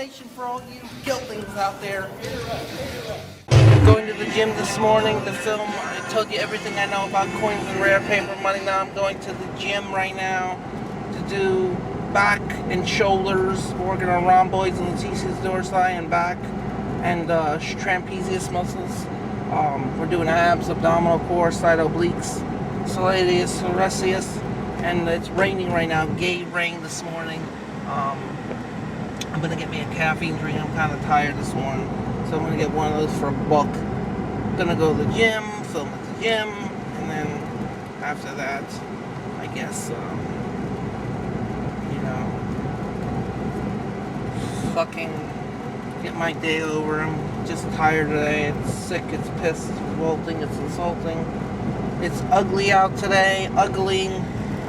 information for all you guildlings out there. Going to the gym this morning to film. I told you everything I know about coins and rare paper money. Now I'm going to the gym right now to do back and shoulders, working on rhomboids and latissimus dorsi and back and trapezius muscles. We're doing abs, abdominal core, side obliques, soleus, thoracius, and it's raining right now. Gay rain this morning. I'm gonna get me a caffeine drink. I'm kind of tired this morning, so I'm gonna get one of those for $1. Gonna go to the gym, film at the gym, and then after that, I guess, you know, fucking get my day over. I'm just tired today. It's sick, it's pissed, it's revolting, it's insulting. It's ugly out today, ugly.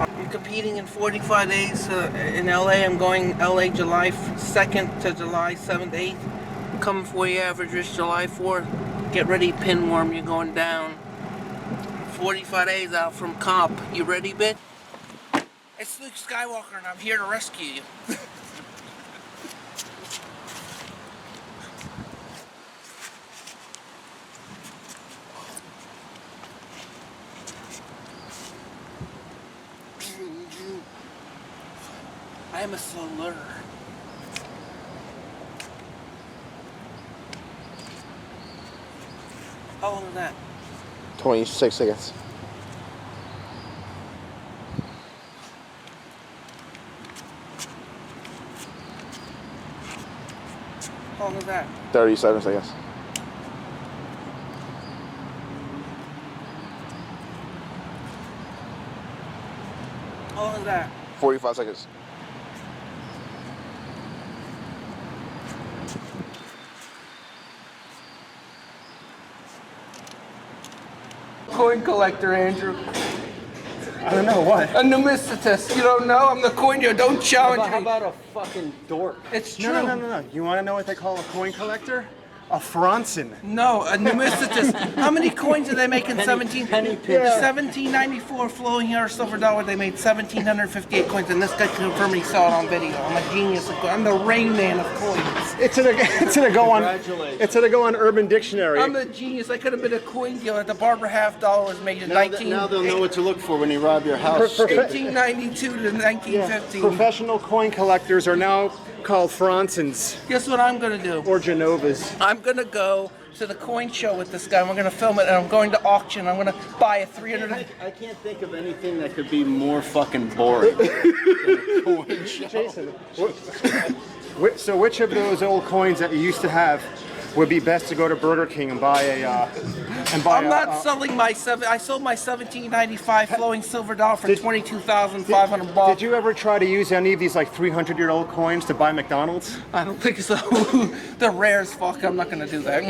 I'm competing in 45 days in LA. I'm going LA July 2nd to July 7th, 8th. I'm coming for you, average risk July 4th. Get ready, pinworm, you're going down. 45 days out from comp. You ready, bitch? It's Luke Skywalker and I'm here to rescue you. I am a slow learner. How long is that? 26 seconds. How long is that? 37 seconds. How long is that? 45 seconds. Coin collector, Andrew. I don't know what. A numismatist. You don't know? I'm the coin dealer. Don't challenge How me. about a fucking dork? It's true. No. You want to know what they call a coin collector? A Franzen. No, a numismatist. How many coins did they make in 1794 flowing here silver dollar? They made 1,758 coins, and this guy confirmed he saw it on video. I'm a genius. I'm the Rain Man of coins. It's gonna go on Urban Dictionary. I'm a genius. I could have been a coin dealer. The Barber half dollar was made in Now they'll know what to look for when they rob your house. 1892 to 1915. Professional coin collectors are now called Franzens Guess what I'm gonna do? or Genovas. I'm gonna go to the coin show with this guy. We're gonna film it, and I'm going to auction. I'm gonna buy a 300. I can't think of anything that could be more fucking boring than a coin show. Jason, so which of those old coins that you used to have would be best to go to Burger King and buy a? I'm not selling my I sold my 1795 flowing silver dollar for $22,500. Did you ever try to use any of these like 300-year-old coins to buy McDonald's? I don't think so. They're rare as fuck. I'm not gonna do that.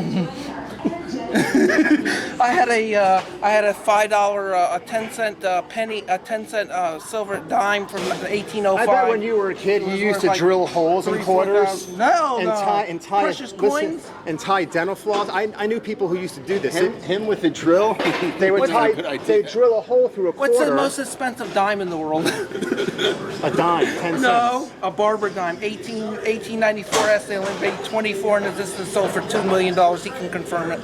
I had a $5, a 10-cent penny, a 10-cent silver dime from 1805. I bet when you were a kid, you used to drill holes in quarters. No. Tie Precious coins. And tie dental floss. I knew people who used to do this. Him with a drill. They would they drill a hole through a quarter. What's the most expensive dime in the world? A dime, 10 cents. No, a Barber dime, 1894 S. They only paid 24, and this is sold for $2 million. He can confirm it.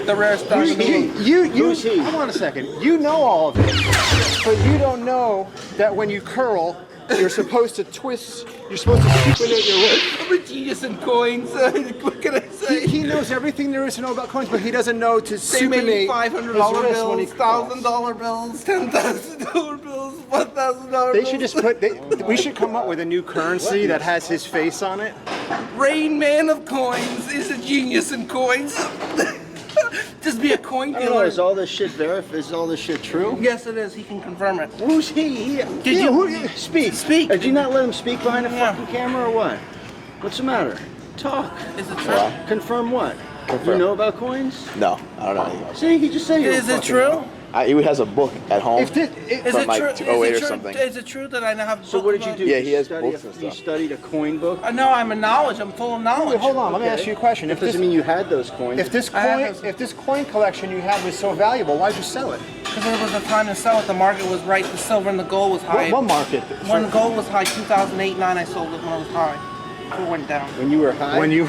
The rarest dime in the world. Who's he? Hold on a second. You know all of this, but you don't know that when you curl, you're supposed to twist. You're supposed to supinate your wrist. I'm a genius in coins. What can I say? He knows everything there is to know about coins, but he doesn't know to They made supinate $500 his wrist when he bills, curls. $1,000 bills, $10,000 bills, $1,000 They bills. should just we should come up with a new currency that has his face on it. Rain Man of Coins is a genius in coins. Just be a coin I don't know, dealer. is all this shit Is all this shit true? Yes, it is. He can confirm it. Who's he? Speak. Speak. Did you not let him speak behind the Yeah. fucking camera or what? What's the matter? Talk. Is it true? Confirm what? Confirm. You know about coins? No, I don't know anything. See, he just said you Is don't it fucking true? know. He has a book at home. Is From it like true? 2008 is it or true? something. Is it true that I now have? So what did you do? Yeah, he has Study books and You stuff. studied a coin book? No, I'm a knowledge. I'm full of knowledge. Wait, hold on, let me Okay. ask you a question. That doesn't mean you had those coins. If this I have if this coin collection you had was so valuable, why'd you sell it? Because it was the time to sell it. The market was right. The silver and the gold was high. What market? When the gold was high, 2008, 9, I sold it when it was high. It went down. When you were high? When you,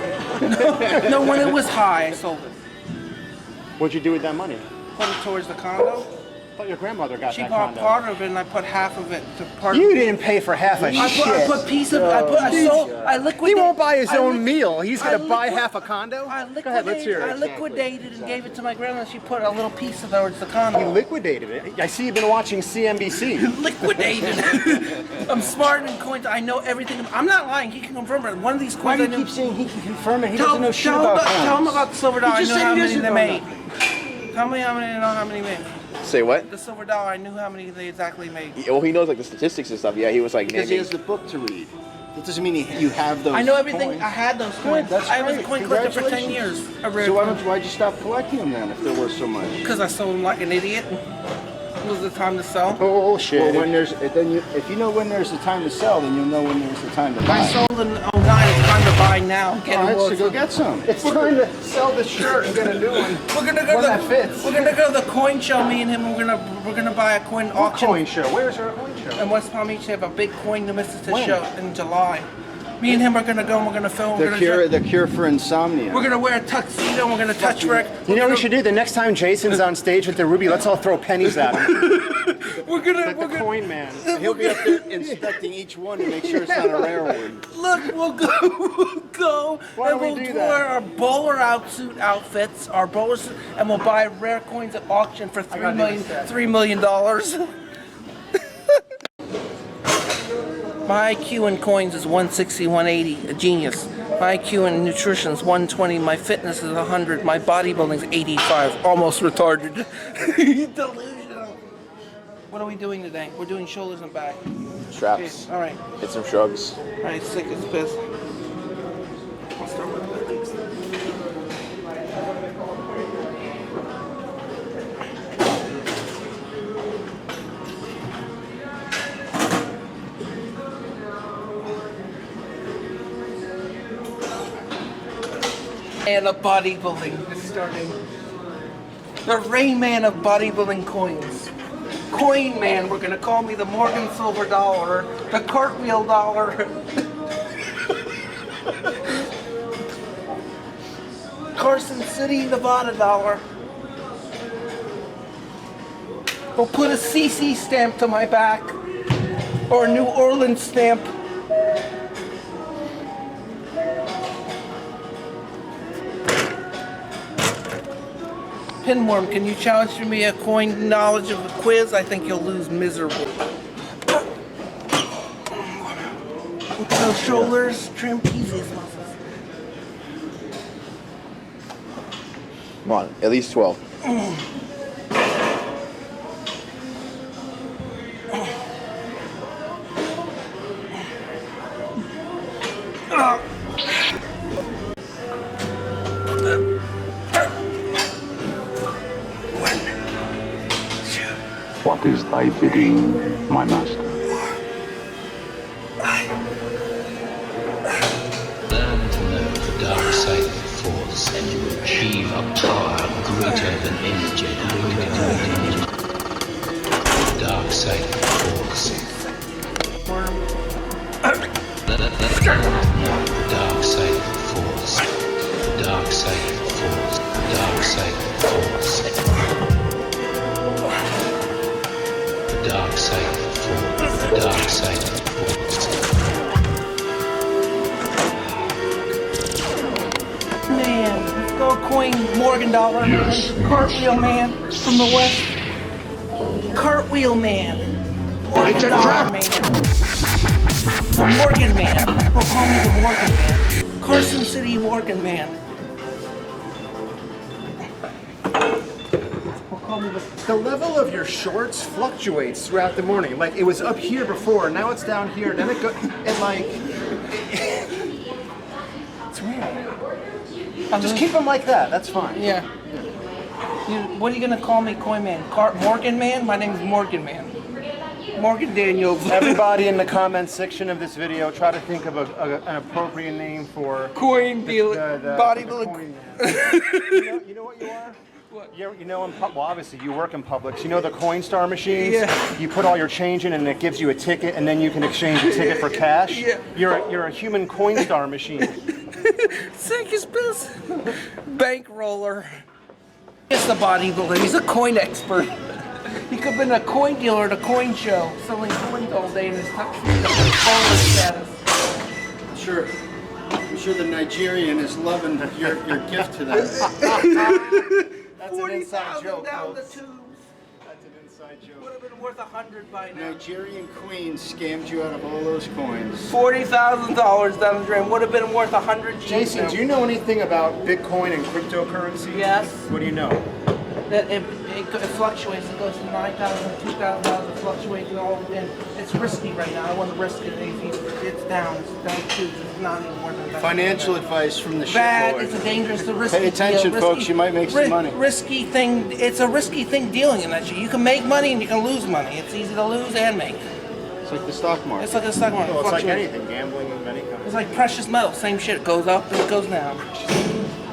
No, when it was high, I sold it. what'd you do with that money? Put it towards the condo. I thought your grandmother got She that bought condo. part of it, and I put half of it to part. You didn't pay for half a shit. I put piece of. I He liquidated. won't buy his I own liq- meal. He's gonna I buy liquid- half a condo. I Go ahead, let's hear it. liquidated and gave it to my grandma. She put a little piece of towards the He condo. liquidated it. I see you've been watching CNBC. Liquidated. I'm smart in coins. I know everything. I'm not lying. He can confirm it. One of these Why coins do I you knew. keep saying he can confirm it? He Tell, doesn't know shit tell, about him, tell him coins. about the silver dollar. I just knew said how he many doesn't they know made. that. Tell me how many. I know how many made. Say what? The silver dollar. I knew how many they exactly made. Well, he knows like the statistics and stuff. Yeah, he was like Because he naming. has the book to read. That doesn't mean you have those. I know everything. coins. I had those coins. that's I was a great. coin collector for 10 years. Congratulations. So why'd you stop collecting them then if they're worth so much? Because I sold them like an idiot. It was the time to sell. Oh shit. Well, when there's if you know when there's the time to sell, then you'll know when there's the time to buy. I sold in 09. It's time to buy now. Get All it. right, so go get some. It's time to sell the shirt and get a new one. We're gonna go One to that fits. We're gonna go to the coin show. Me and him. We're gonna buy a coin What auction. coin show? Where's our coin show? In West Palm Beach, they have a big coin numismatist When? show in July. Me and him are gonna go and we're gonna film. We're The cure for insomnia. gonna wear a tuxedo and we're gonna touch Rick. You know what we should do? The next time Jason's on stage with the Ruby, let's all throw pennies at him. We're gonna Like the coin man. He'll be up there inspecting each one to make sure it's not a rare one. look. We'll go. Why and don't we we'll do that? wear our bowler outfits, our bowler suit, and we'll buy rare coins at auction for gotta do this stat. $3 million. My IQ in coins is 160, 180, a genius. My IQ in nutrition is 120, my fitness is 100, my bodybuilding is 85, almost retarded. Delusional. What are we doing today? We're doing shoulders and back. Straps. All right. Hit some shrugs. All right, sick as piss. I'll start with the legs. And a bodybuilding is starting. The Rain Man of bodybuilding coins. Coin Man, we're gonna call me the Morgan Silver Dollar, the Cartwheel Dollar. Carson City, Nevada Dollar. We'll put a CC stamp to my back, or a New Orleans stamp. Pinworm, can you challenge me a coin knowledge of a quiz? I think you'll lose miserably. With those shoulders, trim easiest muscles. Come on, at least 12. What is thy bidding, my master? Learn to know the dark side of the Force, and you will achieve a power greater than any Jedi. The dark side of the Force. Learn to know the dark side of the Force. The dark side of the Force. The dark side of the Force. The dark side of the Force. The dark side of the Force. Man, let's go coin Morgan Dollar. Yes. Cartwheel Man from the West. Cartwheel Man. Morgan Dollar Man. The Morgan Man. We'll call me the Morgan Man. Carson City Morgan Man. We'll call me The level of your shorts fluctuates throughout the morning. Like it was up here before, now it's down here. Then it go and like it's weird. Just keep them like that. That's fine. Yeah. What are you gonna call me, Coin Man? Morgan Man? My name is Morgan Man. Morgan Daniels. Everybody in the comments section of this video, try to think of an appropriate name for Coin dealer. the Bodybuilder. coin man. You know what you are? You know, well, obviously you work in Publix. You know the Coinstar machines? Yeah. You put all your change in and it gives you a ticket, and then you can exchange a ticket for cash. Yeah. You're a human Coinstar machine. Sick as piss. Bankroller. He's a bodybuilder. He's a coin expert. He could have been a coin dealer at a coin show, selling coins all day in his baller status. I'm sure the Nigerian is loving your gift to them. That's an inside joke, down the folks. tubes. That's an inside joke. Would have been worth 100 by now. Nigerian queen scammed you out of all those coins. $40,000 down the drain. Would have been worth 100 G's. Jason, now. do you know anything about Bitcoin and cryptocurrency? Yes. What do you know? That it fluctuates. It goes to 9,000, 2,000, it fluctuates and all. And it's risky right now. I wouldn't risk it. It's down. It's down too. It's not even worth it. Financial advice from the Bad. shitboy. It's a dangerous, a risky Pay attention, deal. folks. You might make some money. Risky thing. It's a risky thing dealing in that shit. You can make money and you can lose money. It's easy to lose and make. It's like the stock market. It's like a stock market. Well, it's like Fluctuates. anything, gambling of any kind. It's like precious metal. Same shit. It goes up and it goes down.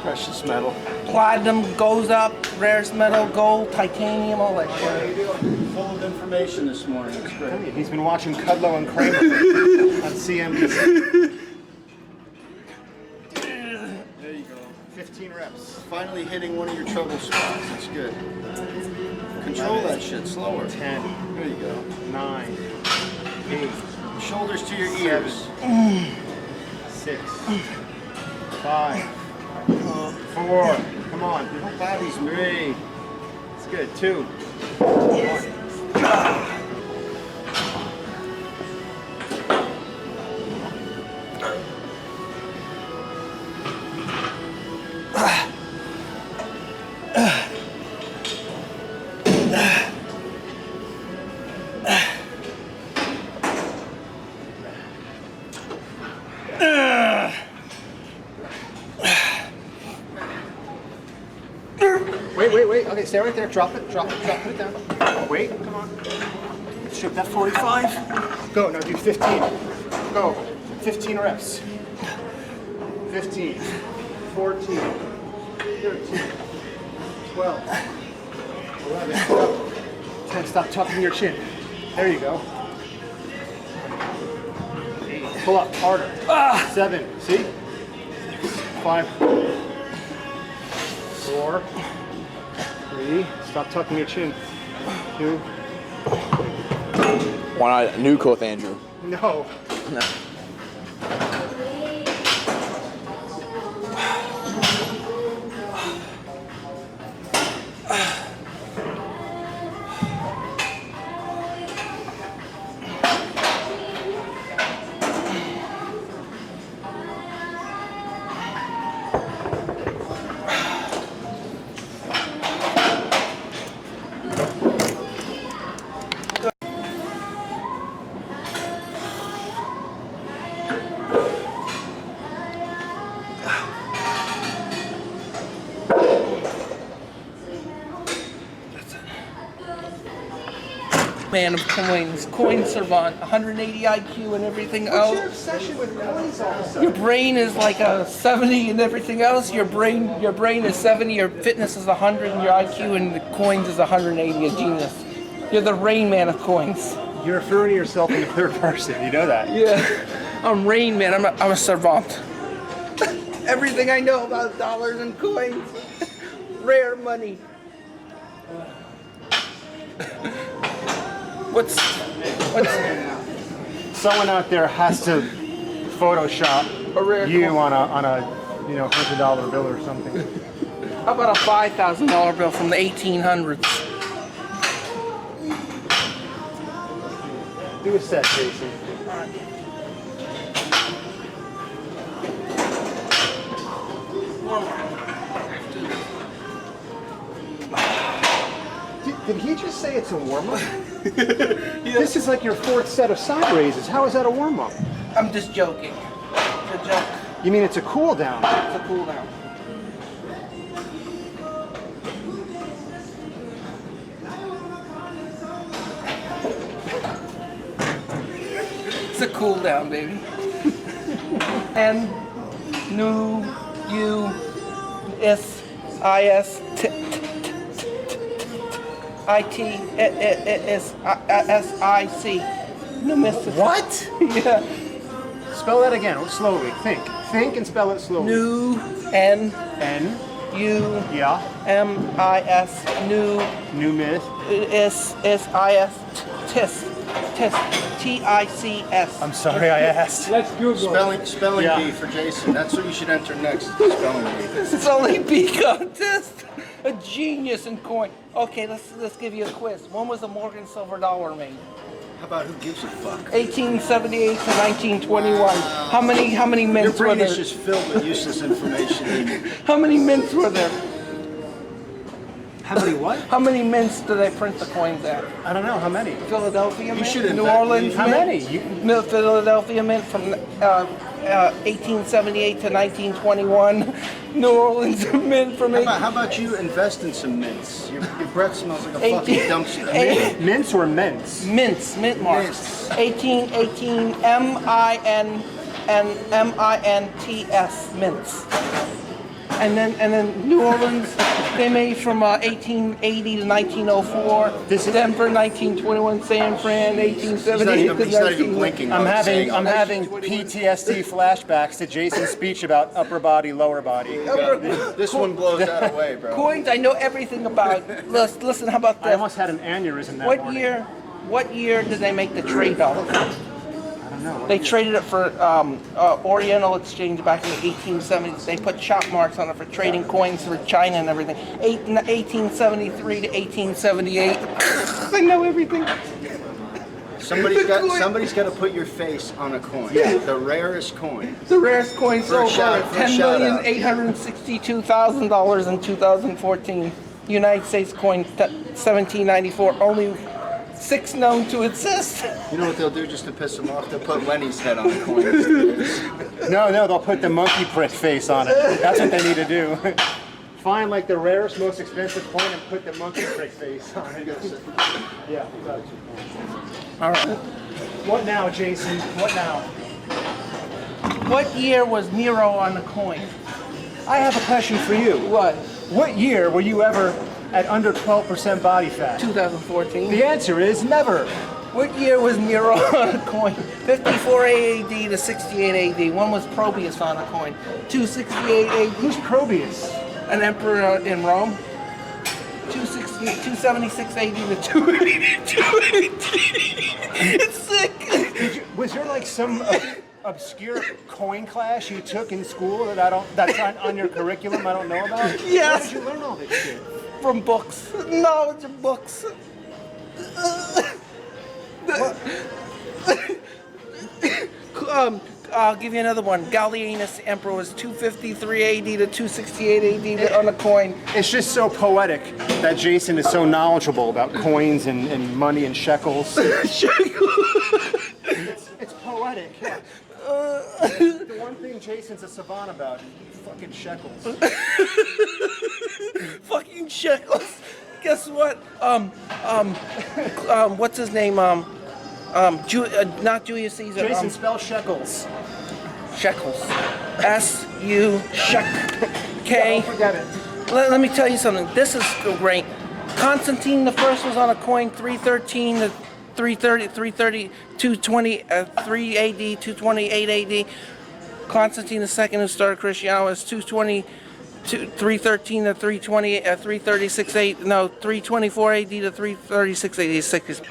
Precious metal. Platinum goes up. Rarest metal, gold, titanium, all that How shit. you doing? Full of information this morning. It's great. He's been watching Kudlow and Kramer on CNBC. There you go. 15 reps. Finally hitting one of your trouble spots. It's good. Control that shit slower. 10, There you go. 9, 8, Shoulders to your ears. 6, 5, 4. Come on. Whole body's moving. 3. It's good. 2. 1. Wait. Okay, stay right there. Drop it down. Wait, come on. Shoot that 45. Go, now do 15. Go. 15 reps. 15. 14. 13. 12. 11. 10. Stop tucking your chin. There you go. 8. Pull up harder. 7. See? 5. 4. 3. Stop tucking your chin. 2. Why not new coach Andrew? No. No. Man of coins, coin savant, 180 IQ and everything What's your else. obsession with coins all of a Your sudden? brain is like a 70 and everything else. Your brain is 70. Your fitness is 100, and your IQ and the coins is 180. A genius. You're the Rain Man of coins. You're referring to yourself in the third person. You know that. Yeah, I'm Rain Man. I'm a savant. Everything I know about dollars and coins, rare money. What's Someone out there has to Photoshop a rare you coin? on a $100 bill or something. How about a $5,000 bill from the 1800s? Do a set, Jason. Did he just say it's a warm-up? This is like your fourth set of side raises. How is that a warm-up? I'm just joking. It's a joke. You mean it's a cool down? It's a cool down. It's a cool down, baby. N, new, U, S, I, S, T. I-T-S-I-C. Numismatic. What? Yeah. Spell that again, slowly. Think. Think and spell it slowly. New, N, N. U, Yeah. M-I-S, new, New myth. S-I-S, tis, T-I-C-S. I'm sorry I asked. Spelling Yeah. bee for Jason. That's what you should enter next. Spelling bee. It's only B contest. A genius in coin. Okay, let's give you a quiz. When was the Morgan silver dollar made? How about who gives a fuck? 1878 to 1921. How many Your mints were brain there? is just filled with useless information. How many mints were there? How many what? How many mints do they print the coins at? I don't know. How many? Philadelphia Mint, should New invent- Orleans How Mint, many? Philadelphia Mint from 1878 to 1921. New Orleans Mint from How about you invest in some mints? Your breath smells like a fucking 18 dumpster. Mints or mints? mints, mint marks. Mints. 1818 M-I-N-T-S mints. And then New Orleans, they made from 1880 to 1904. This is- Denver 1921, San Fran 1878 to He's not even 19. blinking. I'm while saying having all I'm this. having PTSD flashbacks to Jason's speech about upper body, lower body. This one blows that away, bro. Coins I know everything about. Listen, how about I this? almost had an aneurysm that What morning. year did they make the trade dollar? I don't know. They traded it for Oriental Exchange back in the 1870s. They put chop marks on it for trading coins for China and everything. 1873 to 1878. I know everything. Somebody's got to put your face on a coin. The rarest coin. The rarest coin For a sold shout- for for a shout out. $10,862,000 in 2014. United States coin 1794. Only 6 known to exist. You know what they'll do just to piss him off? They'll put Lenny's head on the coin. No, they'll put the monkey prick face on it. That's what they need to do. Find like the rarest, most expensive coin and put the monkey prick face on it. Yeah. All right. What now, Jason? What now? What year was Nero on the coin? I have a question for you. What? What year were you ever at under 12% body fat? 2014. The answer is never. What year was Nero on a coin? 54 AD to 68 AD. When was Probius on a coin? 268 AD. Who's Probius? An emperor in Rome. 276 AD to 282 AD. It's sick. Was there like some obscure coin class you took in school that's on your curriculum I don't know about? Yes. Where did you learn all this shit? From books. Knowledge of books. I'll give you another one. Gallienus Emperor was 253 AD to 268 AD on a coin. It's just so poetic that Jason is so knowledgeable about coins and money and shekels. It's poetic. Yeah. The one thing Jason's a savant about is fucking shekels. Fucking shekels. Guess what? What's his name? Not Julius Caesar. Jason, spell shekels. Shekels. S-U Shek K. Don't forget it. Let me tell you something. This is great. Constantine the First was on a coin 313 to 330, 220, 3 AD, 228 AD. Constantine the Second, who started Christianity, was 313 to 320, 336 324 AD to 336 AD. Six.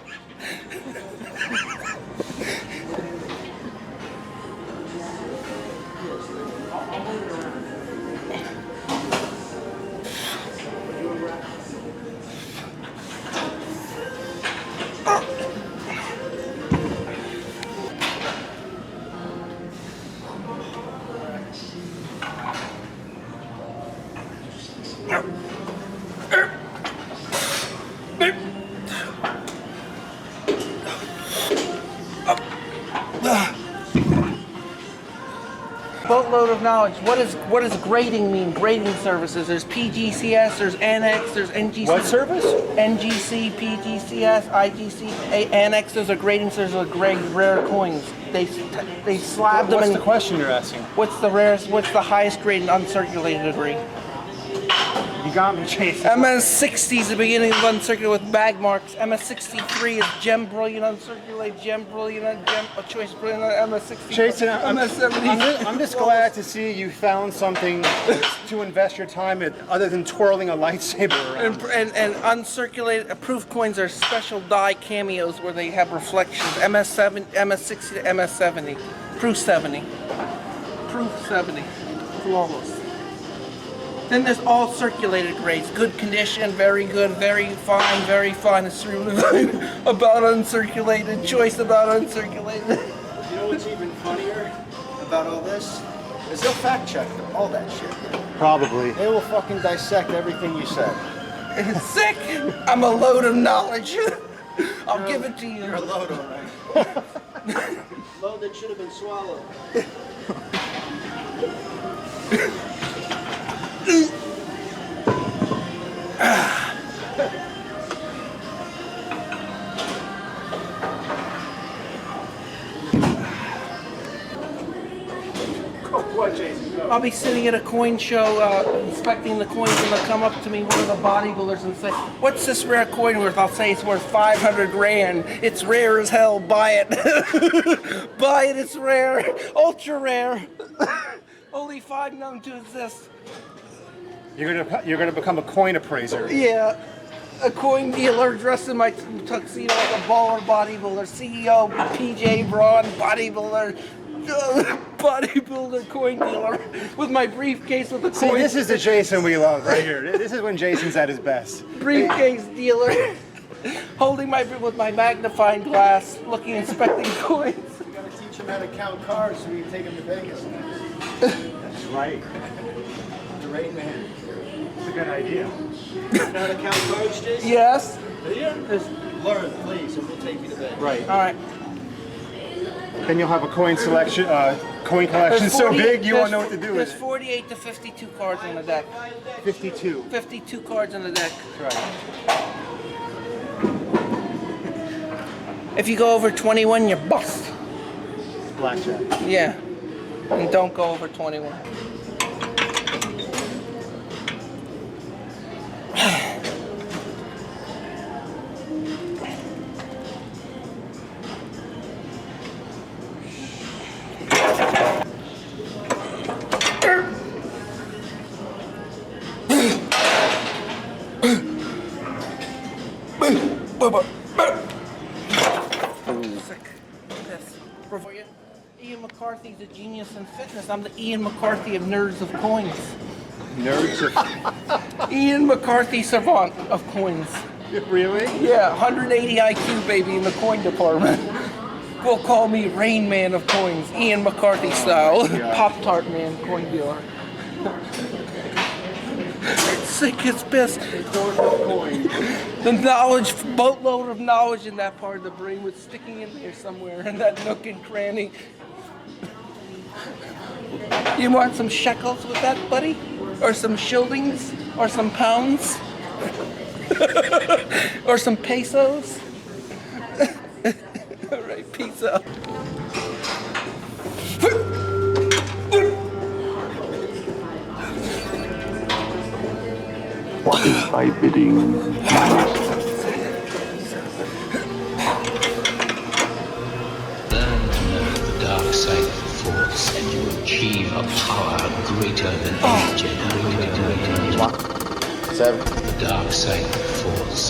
Boatload of knowledge. What does grading mean? Grading services. There's PGCS, there's Annex, there's NGC. What service? NGC, PGCS, IGC, Annex. Those are grading services of grade rare coins. They slab them What's in. the question you're asking? What's the rarest? What's the highest grade in uncirculated degree? You got me, Jason. MS60 is the beginning of uncirculated with bag marks. MS63 is gem brilliant uncirculated, gem brilliant, gem choice brilliant MS60. Jason, MS70. I'm just glad to see you found something to invest your time in other than twirling a lightsaber around. And uncirculated approved coins are special die cameos where they have reflections. MS7, MS60 to MS70. Proof 70. Proof 70. Flawless. Then there's all circulated grades. Good condition, very good, very fine, very fine. It's really fine. About uncirculated, choice about uncirculated. You know what's even funnier about all this? Is they'll fact check all that shit. Probably. They will fucking dissect everything you said. It's sick. I'm a load of knowledge. I'll give it to you. You're a load, all right. Load that should have been swallowed. What, Jason? Go. I'll be sitting at a coin show inspecting the coins, and they'll come up to me, one of the bodybuilders, and say, "What's this rare coin worth?" I'll say it's worth 500 grand. It's rare as hell. Buy it. Buy it. It's rare. Ultra rare. Only 5 known to exist. You're gonna become a coin appraiser. Yeah. A coin dealer dressed in my tuxedo like a baller bodybuilder. CEO, PJ Braun, bodybuilder. Bodybuilder coin dealer with my briefcase with the See, coins. this is the Jason we love right here. This is when Jason's at his best. Briefcase dealer holding with my magnifying glass, looking, inspecting coins. You gotta teach him how to count cards so you can take him to Vegas. That's right. The Rain Man. It's a good idea. You know how to count cards, Jason? Yes. Do you? Learn, please, and we'll take you to Vegas. Right. All right. Then you'll have a coin selection, coin collection so big you won't know what to do with There's it. 48 to 52 cards on the deck. 52. 52 cards on the deck. That's right. If you go over 21, you're bust. It's blackjack. Yeah. And don't go over 21. Sick. This. For you. Ian McCarthy's a genius in fitness. I'm the Ian McCarthy of nerds of coins. Nerds of... Ian McCarthy savant of coins. Really? Yeah, 180 IQ baby in the coin department. Will call me Rain Man of coins, Ian McCarthy style. Yeah. Pop-Tart Man coin dealer. It's sick as piss. The knowledge, boatload of knowledge in that part of the brain was sticking in there somewhere in that nook and cranny. You want some shekels with that, buddy? Or some shillings? Or some pounds? Or some pesos? All right, peace out. What is thy bidding, my master? Learn to know the dark side of the Force, and you will achieve a power greater than any Jedi. 7. The dark side of the Force.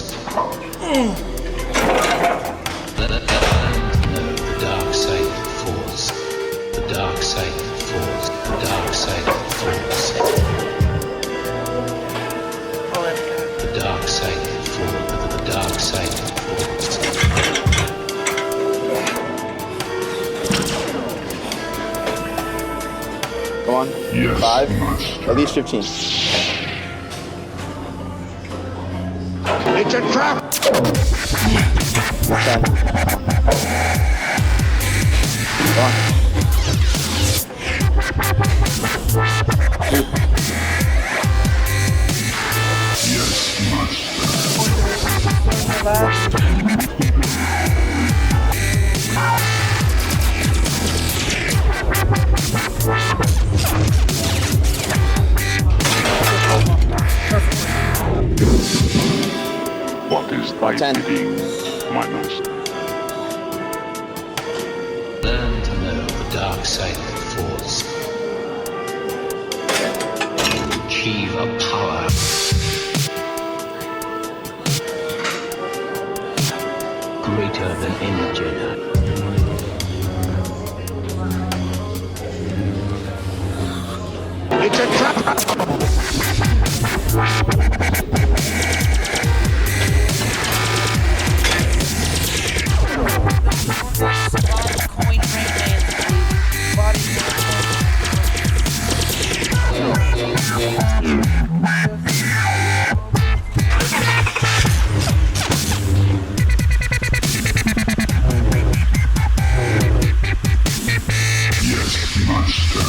Learn to know the dark side of the Force. The dark side of the Force. The dark side of the Force. The dark side of the Force. The dark side of the Force. Come on. Yes, 5. master. At least 15. It's a trap! 10. Come on. 2. Yes, master. Perfect. thy 10. bidding, my master. Learn to know the dark side of the Force. And achieve a power greater than any Jedi. It's a trap! Coin rate, body. Yes, master.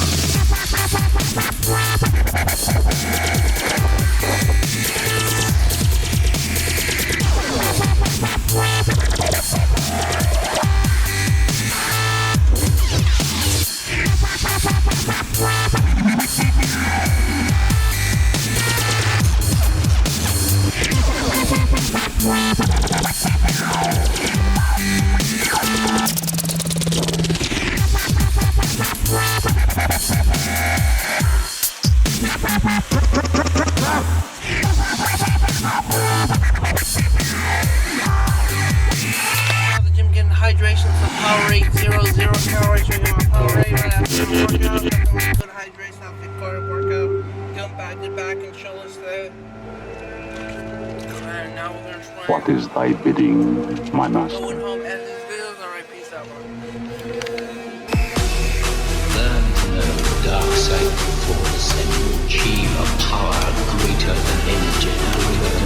Now the gym getting hydration for power rate 0, 0 calories. Drinking my power rate right after the workout. Good hydration after the cardio workout. Get back and chill instead. And now we're gonna try. What is thy bidding, my master? Going home, end these videos. Alright, peace out, bro. Learn to know the dark side of the Force and you achieve a power greater than any Jedi.